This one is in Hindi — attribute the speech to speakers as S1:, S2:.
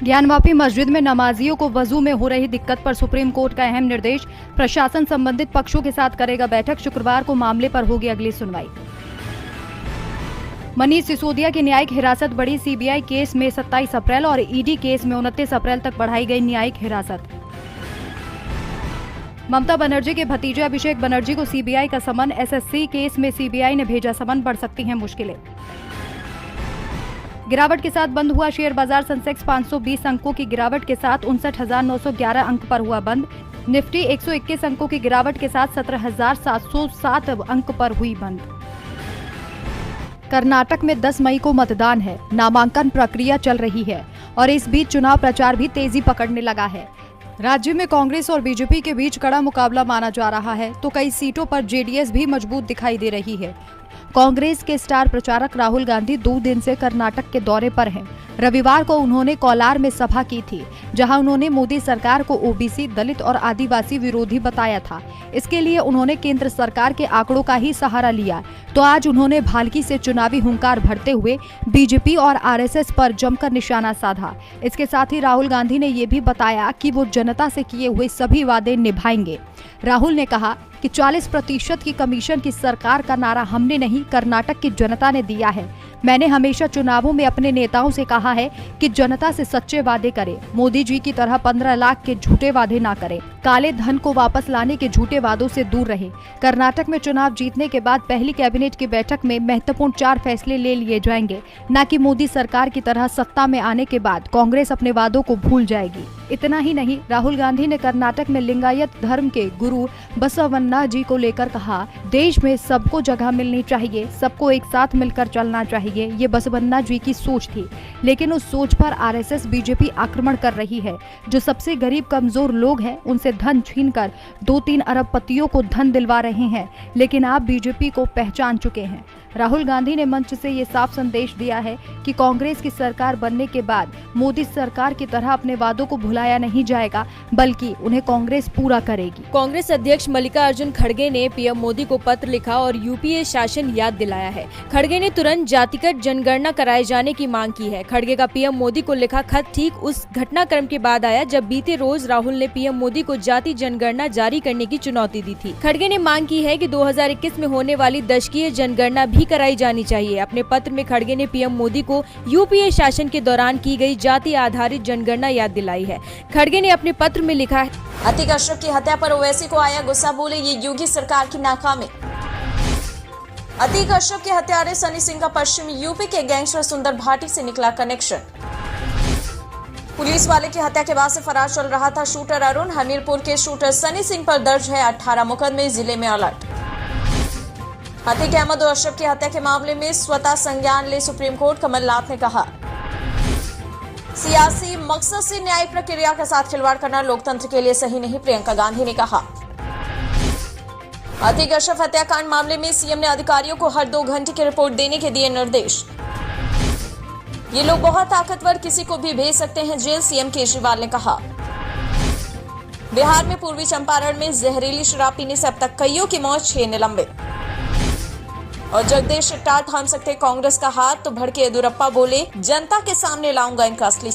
S1: ज्ञानवापी मस्जिद में नमाजियों को वजू में हो रही दिक्कत पर सुप्रीम कोर्ट का अहम निर्देश। प्रशासन संबंधित पक्षों के साथ करेगा बैठक। शुक्रवार को मामले पर होगी अगली सुनवाई। मनीष सिसोदिया की न्यायिक हिरासत बढ़ी। सीबीआई केस में 27 अप्रैल और ईडी केस में 29 अप्रैल तक बढ़ाई गई न्यायिक हिरासत। ममता बनर्जी के भतीजे अभिषेक बनर्जी को सीबीआई का समन। एसएससी केस में सीबीआई ने भेजा समन। बढ़ सकती हैं मुश्किलें। गिरावट के साथ बंद हुआ शेयर बाजार। सेंसेक्स 520 अंकों की गिरावट के साथ 59,911 अंक पर हुआ बंद। निफ्टी 121 अंकों की गिरावट के साथ 17,707 अंक पर हुई बंद। कर्नाटक में 10 मई को मतदान है। नामांकन प्रक्रिया चल रही है और इस बीच चुनाव प्रचार भी तेजी पकड़ने लगा है। राज्य में कांग्रेस और बीजेपी के बीच कड़ा मुकाबला माना जा रहा है, तो कई सीटों पर जेडीएस भी मजबूत दिखाई दे रही है। कांग्रेस के स्टार प्रचारक राहुल गांधी 2 दिन से कर्नाटक के दौरे पर हैं। रविवार को उन्होंने कोलार में सभा की थी, जहां उन्होंने मोदी सरकार को ओबीसी, दलित और आदिवासी विरोधी बताया था। इसके लिए उन्होंने केंद्र सरकार के आंकड़ों का ही सहारा लिया। तो आज उन्होंने भालकी से चुनावी हुंकार भरते हुए बीजेपी और आरएसएस पर जमकर निशाना साधा। इसके साथ ही राहुल गांधी ने ये भी बताया कि वो जनता से किए हुए सभी वादे निभाएंगे। राहुल ने कहा कि 40% की कमीशन की सरकार का नारा हमने नहीं, कर्नाटक की जनता ने दिया है। मैंने हमेशा चुनावों में अपने नेताओं से कहा है कि जनता से सच्चे वादे करें। मोदी जी की तरह 15 लाख के झूठे वादे ना करें। काले धन को वापस लाने के झूठे वादों से दूर रहें। कर्नाटक में चुनाव जीतने के बाद पहली कैबिनेट की बैठक में महत्वपूर्ण 4 फैसले ले लिए जाएंगे, न कि मोदी सरकार की तरह सत्ता में आने के बाद कांग्रेस अपने वादों को भूल जाएगी। इतना ही नहीं, राहुल गांधी ने कर्नाटक में लिंगायत धर्म के गुरु बसवन्ना जी को लेकर कहा, देश में सबको जगह मिलनी चाहिए, सबको एक साथ मिलकर चलना चाहिए। ये बसवन्ना जी की सोच थी, लेकिन उस सोच पर आरएसएस बीजेपी आक्रमण कर रही है। जो सबसे गरीब कमजोर लोग हैं, उनसे धन छीनकर 2-3 अरबपतियों को धन दिलवा रहे हैं, लेकिन आप बीजेपी को पहचान चुके हैं। राहुल गांधी ने मंच से ये साफ संदेश दिया है कि कांग्रेस की सरकार बनने के बाद मोदी सरकार की तरह अपने वादों को भुलाया नहीं जाएगा, बल्कि उन्हें कांग्रेस पूरा करेगी।
S2: कांग्रेस अध्यक्ष मल्लिकार्जुन खड़गे ने पीएम मोदी को पत्र लिखा और यूपीए शासन याद दिलाया है। खड़गे ने तुरंत जातिगत जनगणना कराए जाने की मांग की है। खड़गे का पीएम मोदी को लिखा खत ठीक उस घटनाक्रम के बाद आया जब बीते रोज राहुल ने पीएम मोदी को जाति जनगणना जारी करने की चुनौती दी थी। खड़गे ने मांग की है कि 2021 में होने वाली दशकीय जनगणना भी कराई जानी चाहिए। अपने पत्र में खड़गे ने पीएम मोदी को यूपीए शासन के दौरान की गई जाति आधारित जनगणना याद दिलाई है। खड़गे ने अपने पत्र में लिखा है,
S3: अतीक अशरफ की हत्या पर ओवैसी को आया गुस्सा, बोले ये योगी सरकार की नाकामी। अतीक अशरफ के हत्यारे सनी सिंह का पश्चिमी यूपी के गैंगस्टर सुंदर भाटी से निकला कनेक्शन। पुलिस वाले की हत्या के बाद से फरार चल रहा था शूटर अरुण। हमीरपुर के शूटर सनी सिंह पर दर्ज है 18 मुकदमे, जिले में अलर्ट। अतीक अहमद और अशरफ की हत्या के मामले में स्वतः संज्ञान ले सुप्रीम कोर्ट। कमलनाथ ने कहा, सियासी मकसद से न्यायिक प्रक्रिया के साथ खिलवाड़ करना लोकतंत्र के लिए सही नहीं, प्रियंका गांधी ने कहा। अतीक अशरफ हत्याकांड मामले में सीएम ने अधिकारियों को हर 2 घंटे की रिपोर्ट देने के दिए निर्देश। ये लोग बहुत ताकतवर, किसी को भी भेज सकते हैं जेल, सीएम केजरीवाल ने कहा। बिहार में पूर्वी चंपारण में जहरीली शराब पीने से अब तक कईयों की मौत, 6 निलंबित। और जगदीश शेट्टार थाम सकते कांग्रेस का हाथ, तो भड़के येदियुरप्पा बोले, जनता के सामने लाऊंगा इनका असली